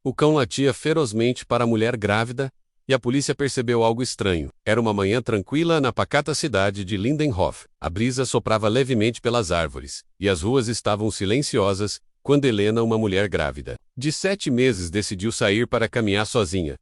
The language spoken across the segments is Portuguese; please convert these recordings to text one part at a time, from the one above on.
O cão latia ferozmente para a mulher grávida, e a polícia percebeu algo estranho. Era uma manhã tranquila na pacata cidade de Lindenhof. A brisa soprava levemente pelas árvores, e as ruas estavam silenciosas, quando Helena, uma mulher grávida de 7 meses, decidiu sair para caminhar sozinha.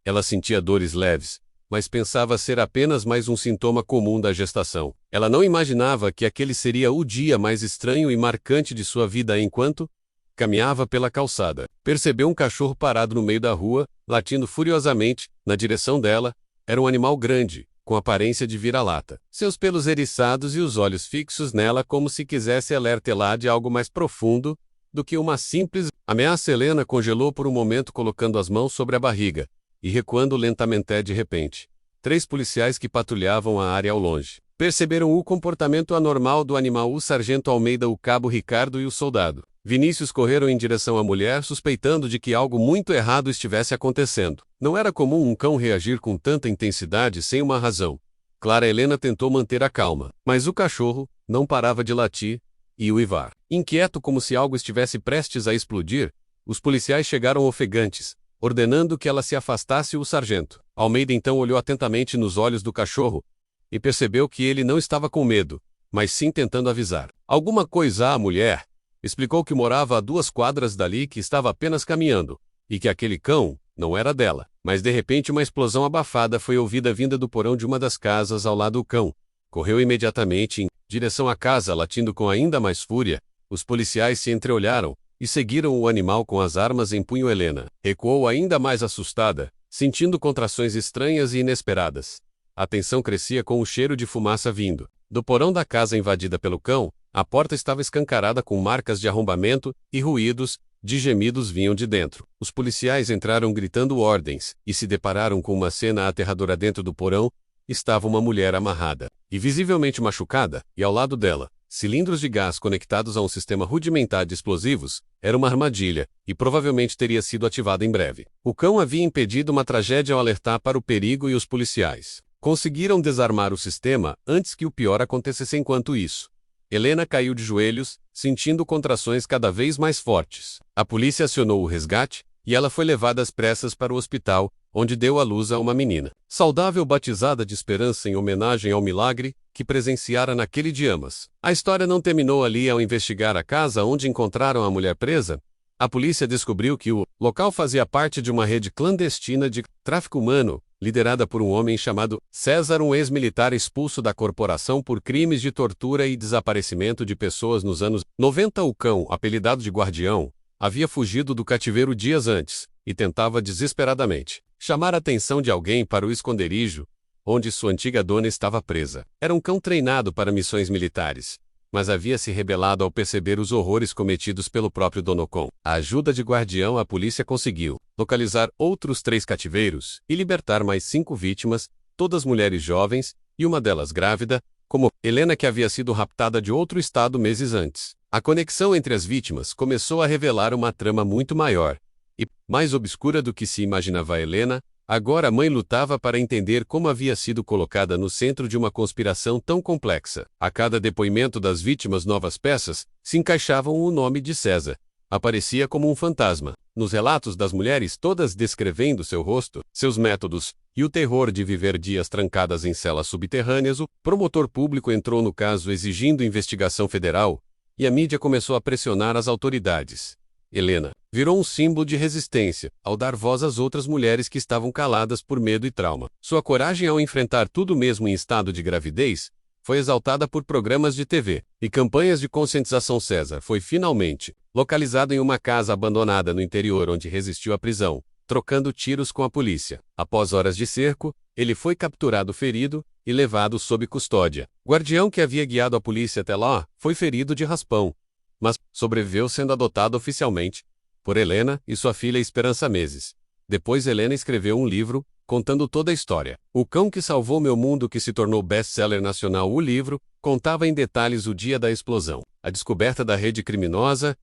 Ela sentia dores leves, mas pensava ser apenas mais um sintoma comum da gestação. Ela não imaginava que aquele seria o dia mais estranho e marcante de sua vida. Enquanto caminhava pela calçada, percebeu um cachorro parado no meio da rua, latindo furiosamente na direção dela. Era um animal grande, com aparência de vira-lata. Seus pelos eriçados e os olhos fixos nela, como se quisesse alertá-la de algo mais profundo do que uma simples ameaça. Helena congelou por um momento, colocando as mãos sobre a barriga e recuando lentamente. De repente, 3 policiais que patrulhavam a área ao longe perceberam o comportamento anormal do animal. O sargento Almeida, o cabo Ricardo e o soldado Vinícius correram em direção à mulher, suspeitando de que algo muito errado estivesse acontecendo. Não era comum um cão reagir com tanta intensidade sem uma razão. Clara Helena tentou manter a calma, mas o cachorro não parava de latir e uivar. Inquieto, como se algo estivesse prestes a explodir, os policiais chegaram ofegantes, ordenando que ela se afastasse. O sargento Almeida então olhou atentamente nos olhos do cachorro e percebeu que ele não estava com medo, mas sim tentando avisar alguma coisa à mulher. Explicou que morava a 2 quadras dali, que estava apenas caminhando, e que aquele cão não era dela. Mas de repente uma explosão abafada foi ouvida vinda do porão de uma das casas ao lado. O cão correu imediatamente em direção à casa, latindo com ainda mais fúria. Os policiais se entreolharam e seguiram o animal com as armas em punho. Helena recuou ainda mais assustada, sentindo contrações estranhas e inesperadas. A tensão crescia com o cheiro de fumaça vindo do porão da casa invadida pelo cão. A porta estava escancarada com marcas de arrombamento, e ruídos de gemidos vinham de dentro. Os policiais entraram gritando ordens e se depararam com uma cena aterradora. Dentro do porão estava uma mulher amarrada e visivelmente machucada, e ao lado dela, cilindros de gás conectados a um sistema rudimentar de explosivos. Era uma armadilha, e provavelmente teria sido ativada em breve. O cão havia impedido uma tragédia ao alertar para o perigo, e os policiais conseguiram desarmar o sistema antes que o pior acontecesse. Enquanto isso, Helena caiu de joelhos, sentindo contrações cada vez mais fortes. A polícia acionou o resgate, e ela foi levada às pressas para o hospital, onde deu à luz a uma menina saudável, batizada de Esperança em homenagem ao milagre que presenciara naquele dia. Mas a história não terminou ali. Ao investigar a casa onde encontraram a mulher presa, a polícia descobriu que o local fazia parte de uma rede clandestina de tráfico humano, liderada por um homem chamado César, um ex-militar expulso da corporação por crimes de tortura e desaparecimento de pessoas nos anos 90. O cão, apelidado de Guardião, havia fugido do cativeiro dias antes e tentava desesperadamente chamar a atenção de alguém para o esconderijo onde sua antiga dona estava presa. Era um cão treinado para missões militares, mas havia se rebelado ao perceber os horrores cometidos pelo próprio dono. Com a ajuda de Guardião, a polícia conseguiu localizar outros 3 cativeiros e libertar mais 5 vítimas, todas mulheres jovens, e uma delas grávida, como Helena, que havia sido raptada de outro estado meses antes. A conexão entre as vítimas começou a revelar uma trama muito maior e mais obscura do que se imaginava. Helena, agora mãe, lutava para entender como havia sido colocada no centro de uma conspiração tão complexa. A cada depoimento das vítimas, novas peças se encaixavam. O nome de César aparecia como um fantasma nos relatos das mulheres, todas descrevendo seu rosto, seus métodos e o terror de viver dias trancadas em celas subterrâneas. O promotor público entrou no caso exigindo investigação federal, e a mídia começou a pressionar as autoridades. Helena virou um símbolo de resistência ao dar voz às outras mulheres que estavam caladas por medo e trauma. Sua coragem ao enfrentar tudo, mesmo em estado de gravidez, foi exaltada por programas de TV e campanhas de conscientização. César foi finalmente localizado em uma casa abandonada no interior, onde resistiu à prisão, trocando tiros com a polícia. Após horas de cerco, ele foi capturado ferido e levado sob custódia. Guardião, que havia guiado a polícia até lá, foi ferido de raspão, mas sobreviveu, sendo adotado oficialmente por Helena e sua filha Esperança meses. Depois, Helena escreveu um livro contando toda a história. O Cão que Salvou Meu Mundo, que se tornou best-seller nacional. O livro contava em detalhes o dia da explosão, a descoberta da rede criminosa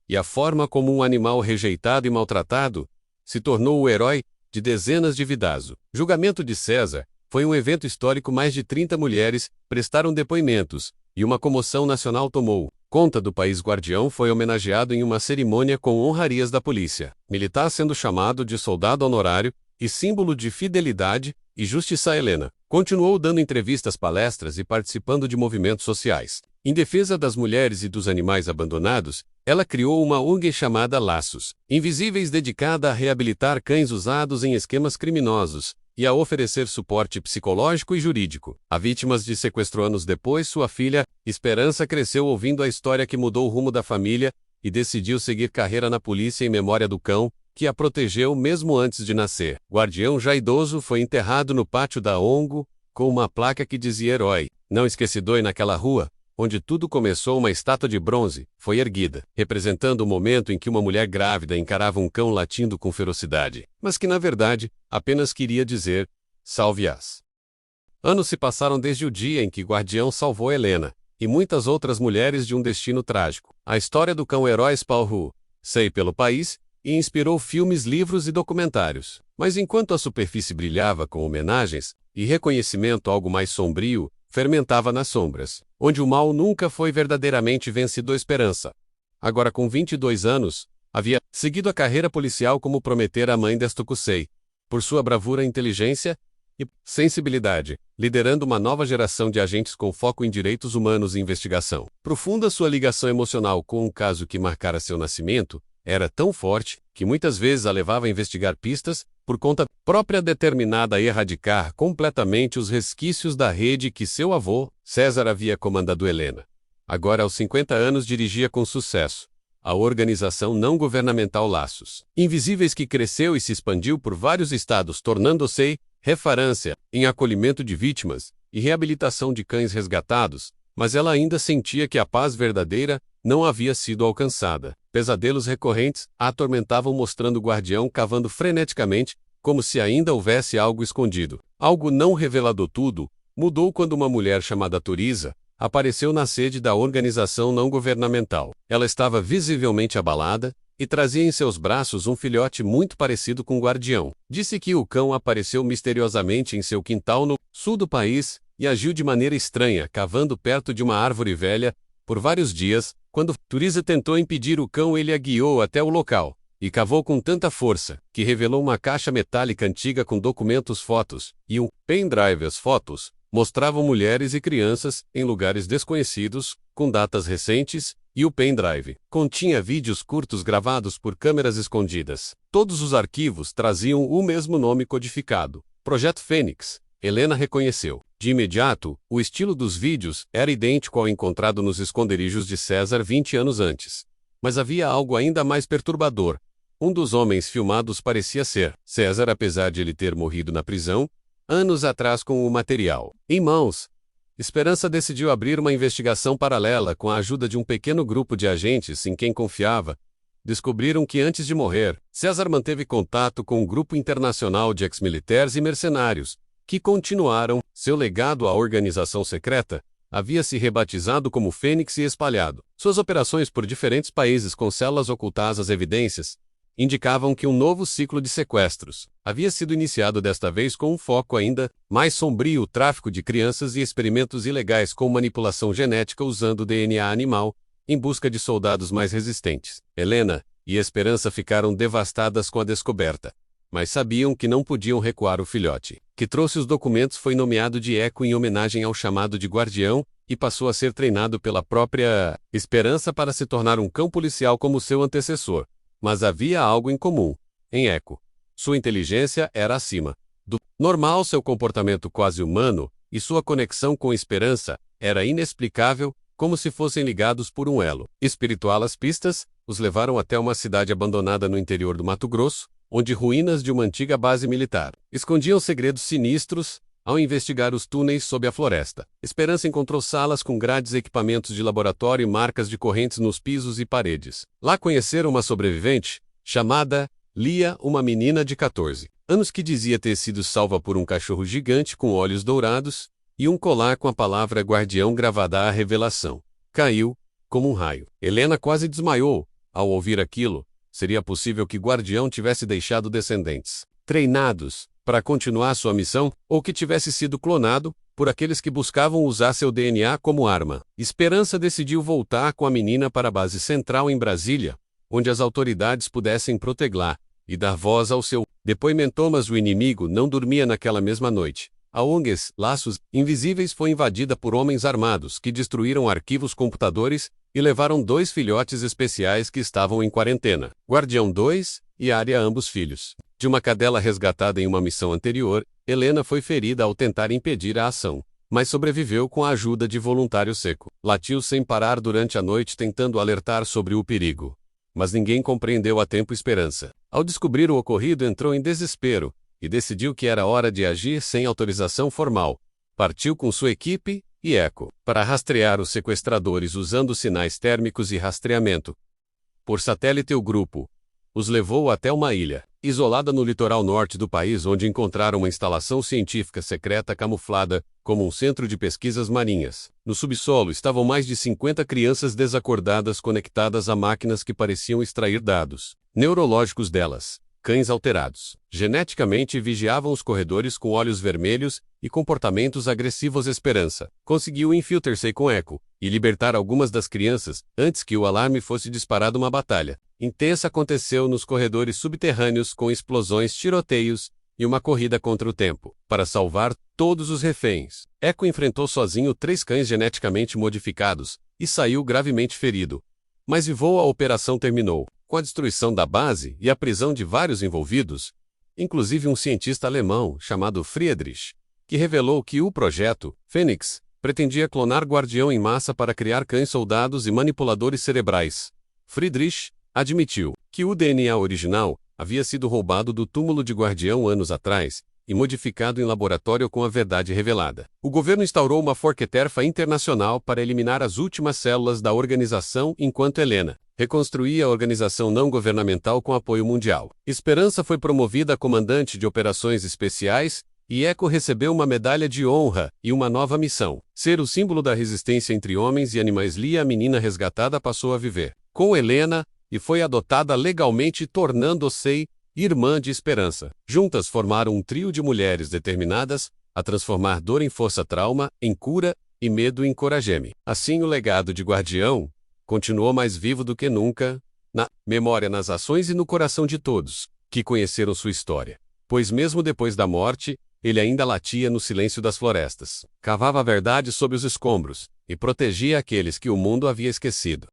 e a forma como um animal rejeitado e maltratado se tornou o herói de dezenas de vidas. O julgamento de César foi um evento histórico. Mais de 30 mulheres prestaram depoimentos, e uma comoção nacional tomou conta do país guardião foi homenageado em uma cerimônia com honrarias da polícia militar, sendo chamado de soldado honorário e símbolo de fidelidade e justiça. Helena continuou dando entrevistas, palestras e participando de movimentos sociais em defesa das mulheres e dos animais abandonados. Ela criou uma ONG chamada Laços Invisíveis, dedicada a reabilitar cães usados em esquemas criminosos e a oferecer suporte psicológico e jurídico a vítimas de sequestro. Anos depois, sua filha, Esperança, cresceu ouvindo a história que mudou o rumo da família e decidiu seguir carreira na polícia em memória do cão que a protegeu mesmo antes de nascer. Guardião, já idoso, foi enterrado no pátio da ONG com uma placa que dizia herói não esquecido, e naquela rua onde tudo começou, uma estátua de bronze foi erguida, representando o momento em que uma mulher grávida encarava um cão latindo com ferocidade, mas que na verdade apenas queria dizer salve-as. Anos se passaram desde o dia em que Guardião salvou Helena e muitas outras mulheres de um destino trágico. A história do cão-herói espalhou pelo país e inspirou filmes, livros e documentários. Mas enquanto a superfície brilhava com homenagens e reconhecimento, algo mais sombrio fermentava nas sombras, onde o mal nunca foi verdadeiramente vencido. Esperança, agora com 22 anos, havia seguido a carreira policial como prometera a mãe Destucusei, por sua bravura, inteligência e sensibilidade, liderando uma nova geração de agentes com foco em direitos humanos e investigação. Profunda, sua ligação emocional com um caso que marcara seu nascimento era tão forte que muitas vezes a levava a investigar pistas por conta própria, determinada a erradicar completamente os resquícios da rede que seu avô, César, havia comandado. Helena, agora aos 50 anos, dirigia com sucesso a organização não governamental Laços Invisíveis, que cresceu e se expandiu por vários estados, tornando-se referência em acolhimento de vítimas e reabilitação de cães resgatados, mas ela ainda sentia que a paz verdadeira não havia sido alcançada. Pesadelos recorrentes a atormentavam, mostrando o Guardião cavando freneticamente, como se ainda houvesse algo escondido. Algo não revelado. Tudo mudou quando uma mulher chamada Turiza apareceu na sede da organização não governamental. Ela estava visivelmente abalada e trazia em seus braços um filhote muito parecido com o Guardião. Disse que o cão apareceu misteriosamente em seu quintal no sul do país e agiu de maneira estranha, cavando perto de uma árvore velha por vários dias. Quando Turiza tentou impedir o cão, ele a guiou até o local e cavou com tanta força que revelou uma caixa metálica antiga com documentos, fotos e um pendrive. As fotos mostravam mulheres e crianças em lugares desconhecidos, com datas recentes, e o pendrive continha vídeos curtos gravados por câmeras escondidas. Todos os arquivos traziam o mesmo nome codificado: Projeto Fênix. Helena reconheceu de imediato o estilo dos vídeos, era idêntico ao encontrado nos esconderijos de César 20 anos antes. Mas havia algo ainda mais perturbador. Um dos homens filmados parecia ser César, apesar de ele ter morrido na prisão anos atrás. Com o material em mãos, Esperança decidiu abrir uma investigação paralela com a ajuda de um pequeno grupo de agentes em quem confiava. Descobriram que antes de morrer, César manteve contato com um grupo internacional de ex-militares e mercenários, que continuaram seu legado. A organização secreta havia se rebatizado como Fênix e espalhado suas operações por diferentes países com células ocultas. As evidências indicavam que um novo ciclo de sequestros havia sido iniciado, desta vez com um foco ainda mais sombrio: o tráfico de crianças e experimentos ilegais com manipulação genética usando DNA animal, em busca de soldados mais resistentes. Helena e Esperança ficaram devastadas com a descoberta, mas sabiam que não podiam recuar. O filhote que trouxe os documentos foi nomeado de Eco em homenagem ao chamado de Guardião e passou a ser treinado pela própria Esperança para se tornar um cão policial como seu antecessor. Mas havia algo em comum em Eco: sua inteligência era acima do normal, seu comportamento quase humano e sua conexão com Esperança era inexplicável, como se fossem ligados por um elo espiritual. As pistas os levaram até uma cidade abandonada no interior do Mato Grosso, onde ruínas de uma antiga base militar escondiam segredos sinistros. Ao investigar os túneis sob a floresta, Esperança encontrou salas com grades, equipamentos de laboratório e marcas de correntes nos pisos e paredes. Lá conheceram uma sobrevivente chamada Lia, uma menina de 14 anos que dizia ter sido salva por um cachorro gigante com olhos dourados e um colar com a palavra Guardião gravada. A revelação caiu como um raio. Helena quase desmaiou ao ouvir aquilo. Seria possível que Guardião tivesse deixado descendentes treinados para continuar sua missão, ou que tivesse sido clonado por aqueles que buscavam usar seu DNA como arma. Esperança decidiu voltar com a menina para a base central em Brasília, onde as autoridades pudessem protegê-la e dar voz ao seu depoimento, mas o inimigo não dormia naquela mesma noite. A ONGs Laços Invisíveis foi invadida por homens armados que destruíram arquivos computadores e levaram 2 filhotes especiais que estavam em quarentena, Guardião 2 e Área, ambos filhos de uma cadela resgatada em uma missão anterior. Helena foi ferida ao tentar impedir a ação, mas sobreviveu com a ajuda de voluntário seco. Latiu sem parar durante a noite tentando alertar sobre o perigo. Mas ninguém compreendeu a tempo Esperança. Ao descobrir o ocorrido, entrou em desespero e decidiu que era hora de agir sem autorização formal. Partiu com sua equipe e Echo para rastrear os sequestradores usando sinais térmicos e rastreamento por satélite. O grupo os levou até uma ilha isolada no litoral norte do país, onde encontraram uma instalação científica secreta camuflada como um centro de pesquisas marinhas. No subsolo estavam mais de 50 crianças desacordadas conectadas a máquinas que pareciam extrair dados neurológicos delas. Cães alterados geneticamente vigiavam os corredores com olhos vermelhos e comportamentos agressivos. Esperança conseguiu infiltrar-se com Echo e libertar algumas das crianças antes que o alarme fosse disparado. Uma batalha intensa aconteceu nos corredores subterrâneos, com explosões, tiroteios e uma corrida contra o tempo para salvar todos os reféns. Echo enfrentou sozinho 3 cães geneticamente modificados e saiu gravemente ferido. Mas vivou. A operação terminou com a destruição da base e a prisão de vários envolvidos, inclusive um cientista alemão chamado Friedrich, que revelou que o projeto Fênix pretendia clonar Guardião em massa para criar cães soldados e manipuladores cerebrais. Friedrich admitiu que o DNA original havia sido roubado do túmulo de Guardião anos atrás e modificado em laboratório com a verdade revelada. O governo instaurou uma força-tarefa internacional para eliminar as últimas células da organização, enquanto Helena reconstruía a organização não governamental com apoio mundial. Esperança foi promovida a comandante de operações especiais e Echo recebeu uma medalha de honra e uma nova missão: ser o símbolo da resistência entre homens e animais. Lia, a menina resgatada, passou a viver com Helena e foi adotada legalmente, tornando-se irmã de Esperança. Juntas formaram um trio de mulheres determinadas a transformar dor em força, trauma em cura e medo em coragem. Assim, o legado de Guardião continuou mais vivo do que nunca, na memória, nas ações e no coração de todos que conheceram sua história. Pois mesmo depois da morte, ele ainda latia no silêncio das florestas, cavava a verdade sob os escombros e protegia aqueles que o mundo havia esquecido.